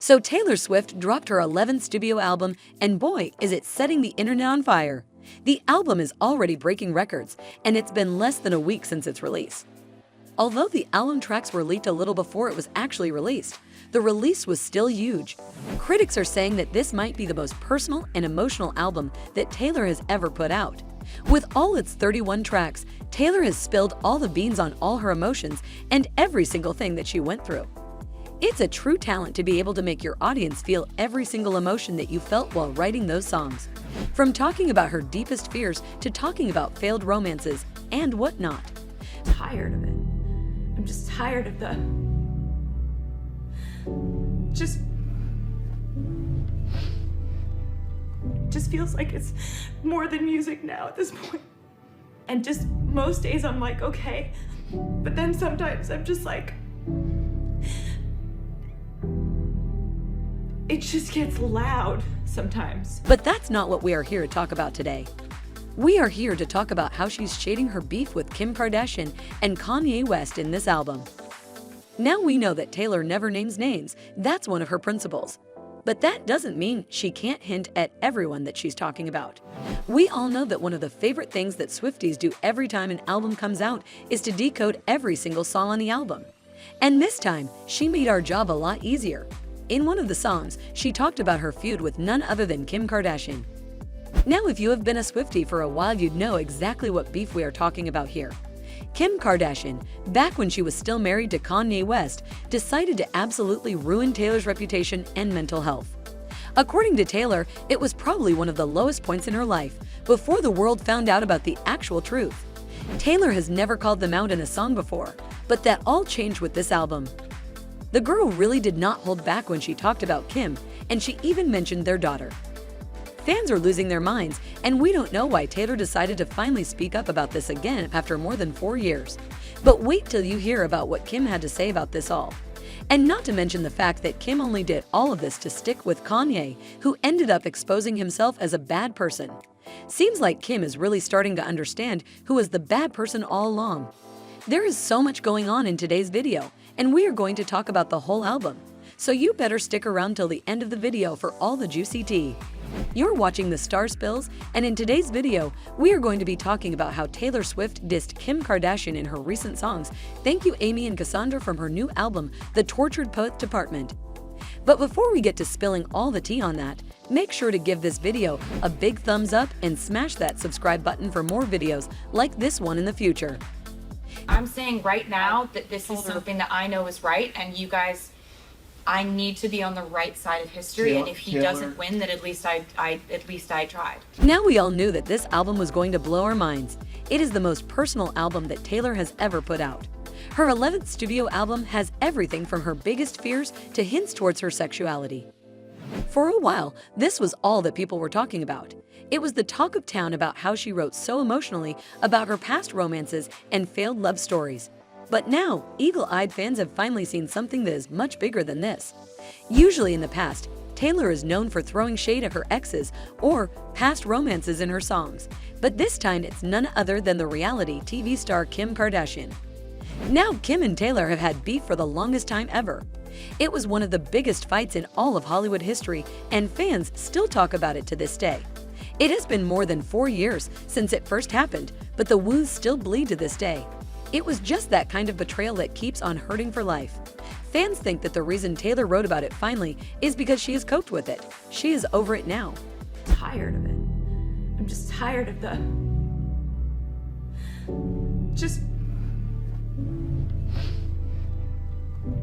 So Taylor Swift dropped her 11th studio album, and boy, is it setting the internet on fire. The album is already breaking records, and it's been less than a week since its release. Although the album tracks were leaked a little before it was actually released, the release was still huge. Critics are saying that this might be the most personal and emotional album that Taylor has ever put out. With all its 31 tracks, Taylor has spilled all the beans on all her emotions and every single thing that she went through. It's a true talent to be able to make your audience feel every single emotion that you felt while writing those songs. From talking about her deepest fears to talking about failed romances and whatnot. Tired of it. I'm just tired of the... Just feels like it's more than music now at this point. And just most days I'm like, okay. But then sometimes I'm just like... It just gets loud sometimes. But that's not what we are here to talk about today. We are here to talk about how she's shading her beef with Kim Kardashian and Kanye West in this album. Now we know that Taylor never names names, that's one of her principles. But that doesn't mean she can't hint at everyone that she's talking about. We all know that one of the favorite things that Swifties do every time an album comes out is to decode every single song on the album. And this time, she made our job a lot easier. In one of the songs, she talked about her feud with none other than Kim Kardashian. Now, if you have been a Swiftie for a while, you'd know exactly what beef we are talking about here. Kim Kardashian, back when she was still married to Kanye West, decided to absolutely ruin Taylor's reputation and mental health. According to Taylor, it was probably one of the lowest points in her life before the world found out about the actual truth. Taylor has never called them out in a song before, but that all changed with this album. The girl really did not hold back when she talked about Kim, and she even mentioned their daughter. Fans are losing their minds, and we don't know why Taylor decided to finally speak up about this again after more than 4 years. But wait till you hear about what Kim had to say about this all. And not to mention the fact that Kim only did all of this to stick with Kanye, who ended up exposing himself as a bad person. Seems like Kim is really starting to understand who was the bad person all along. There is so much going on in today's video, and we are going to talk about the whole album. So you better stick around till the end of the video for all the juicy tea. You're watching the Star Spills, and in today's video, we are going to be talking about how Taylor Swift dissed Kim Kardashian in her recent songs, Thank You aIMee and Cassandra from her new album, The Tortured Poets Department. But before we get to spilling all the tea on that, make sure to give this video a big thumbs up and smash that subscribe button for more videos like this one in the future. I'm saying right now that this is something that I know is right, and you guys, I need to be on the right side of history, and if he doesn't win, then at least I tried. Now we all knew that this album was going to blow our minds. It is the most personal album that Taylor has ever put out. Her 11th studio album has everything from her biggest fears to hints towards her sexuality. For a while, this was all that people were talking about. It was the talk of town about how she wrote so emotionally about her past romances and failed love stories. But now, eagle-eyed fans have finally seen something that is much bigger than this. Usually in the past, Taylor is known for throwing shade at her exes or past romances in her songs. But this time, it's none other than the reality TV star Kim Kardashian. Now, Kim and Taylor have had beef for the longest time ever. It was one of the biggest fights in all of Hollywood history, and fans still talk about it to this day. It has been more than 4 years since it first happened, but the wounds still bleed to this day. It was just that kind of betrayal that keeps on hurting for life. Fans think that the reason Taylor wrote about it finally is because she has coped with it. She is over it now. Tired of it. I'm just tired of the...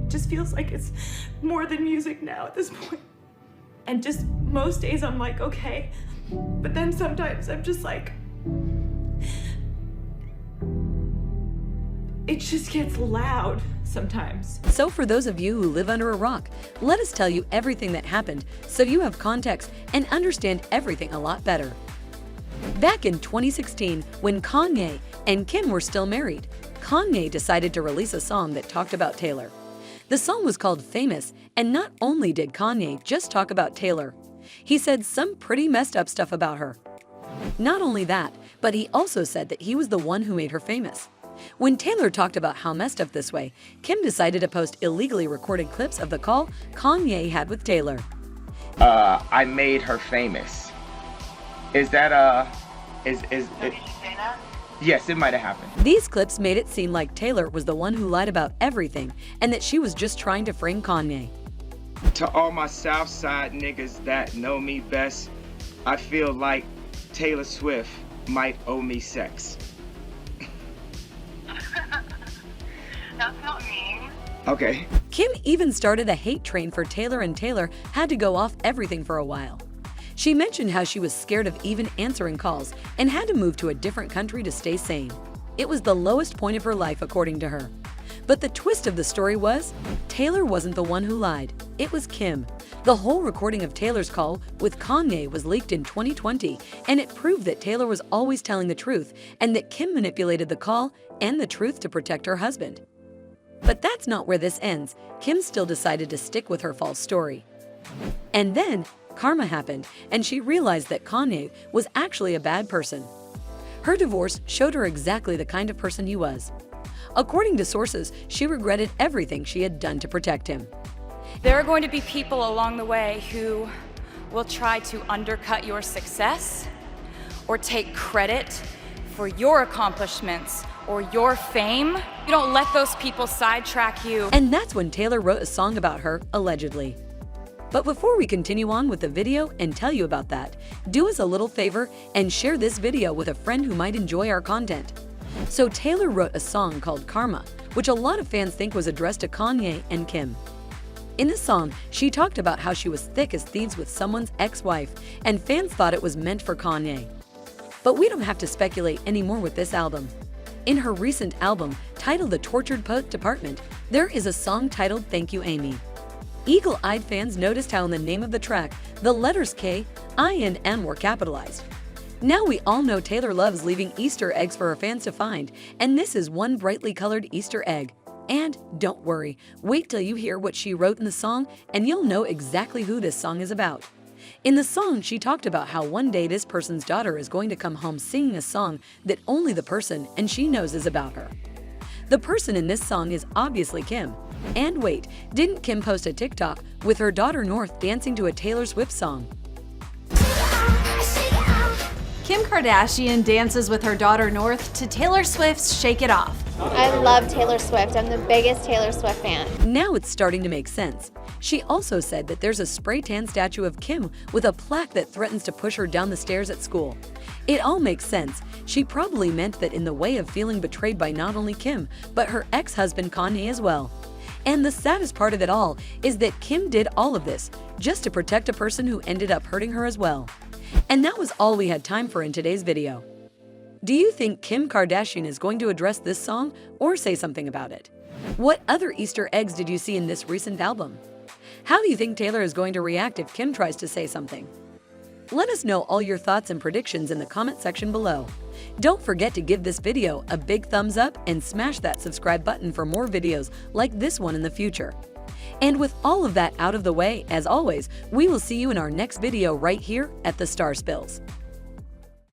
Just feels like it's more than music now at this point. And just most days I'm like, okay. But then sometimes I'm just like... It just gets loud sometimes. So for those of you who live under a rock, let us tell you everything that happened so you have context and understand everything a lot better. Back in 2016, when Kanye and Kim were still married, Kanye decided to release a song that talked about Taylor. The song was called Famous, and not only did Kanye just talk about Taylor, he said some pretty messed up stuff about her. Not only that, but he also said that he was the one who made her famous. When Taylor talked about how messed up this way, Kim decided to post illegally recorded clips of the call Kanye had with Taylor. I made her famous. Is that is Did you say that? yes, it might have happened. These clips made it seem like Taylor was the one who lied about everything and that she was just trying to frame Kanye. To all my South Side niggas that know me best, I feel like Taylor Swift might owe me sex. That's not mean. Okay. Kim even started a hate train for Taylor, and Taylor had to go off everything for a while. She mentioned how she was scared of even answering calls and had to move to a different country to stay sane. It was the lowest point of her life, according to her. But the twist of the story was, Taylor wasn't the one who lied. It was Kim. The whole recording of Taylor's call with Kanye was leaked in 2020, and it proved that Taylor was always telling the truth and that Kim manipulated the call and the truth to protect her husband. But that's not where this ends. Kim still decided to stick with her false story. And then, karma happened, and she realized that Kanye was actually a bad person. Her divorce showed her exactly the kind of person he was. According to sources, she regretted everything she had done to protect him. There are going to be people along the way who will try to undercut your success or take credit for your accomplishments or your fame. You don't let those people sidetrack you. And that's when Taylor wrote a song about her, allegedly. But before we continue on with the video and tell you about that, do us a little favor and share this video with a friend who might enjoy our content. So Taylor wrote a song called Karma, which a lot of fans think was addressed to Kanye and Kim. In the song, she talked about how she was thick as thieves with someone's ex-wife, and fans thought it was meant for Kanye. But we don't have to speculate anymore with this album. In her recent album, titled The Tortured Poet Department, there is a song titled Thank You, aIMee. Eagle-eyed fans noticed how in the name of the track, the letters K, I, and M were capitalized. Now we all know Taylor loves leaving Easter eggs for her fans to find, and this is one brightly colored Easter egg. And don't worry, wait till you hear what she wrote in the song and you'll know exactly who this song is about. In the song, she talked about how one day this person's daughter is going to come home singing a song that only the person and she knows is about her. The person in this song is obviously Kim. And wait, didn't Kim post a TikTok with her daughter North dancing to a Taylor Swift song? Kim Kardashian dances with her daughter North to Taylor Swift's Shake It Off. I love Taylor Swift. I'm the biggest Taylor Swift fan. Now it's starting to make sense. She also said that there's a spray tan statue of Kim with a plaque that threatens to push her down the stairs at school. It all makes sense. She probably meant that in the way of feeling betrayed by not only Kim, but her ex-husband Kanye as well. And the saddest part of it all is that Kim did all of this just to protect a person who ended up hurting her as well. And that was all we had time for in today's video. Do you think Kim Kardashian is going to address this song or say something about it? What other Easter eggs did you see in this recent album? How do you think Taylor is going to react if Kim tries to say something? Let us know all your thoughts and predictions in the comment section below. Don't forget to give this video a big thumbs up and smash that subscribe button for more videos like this one in the future. And with all of that out of the way, as always, we will see you in our next video right here at the Star Spills.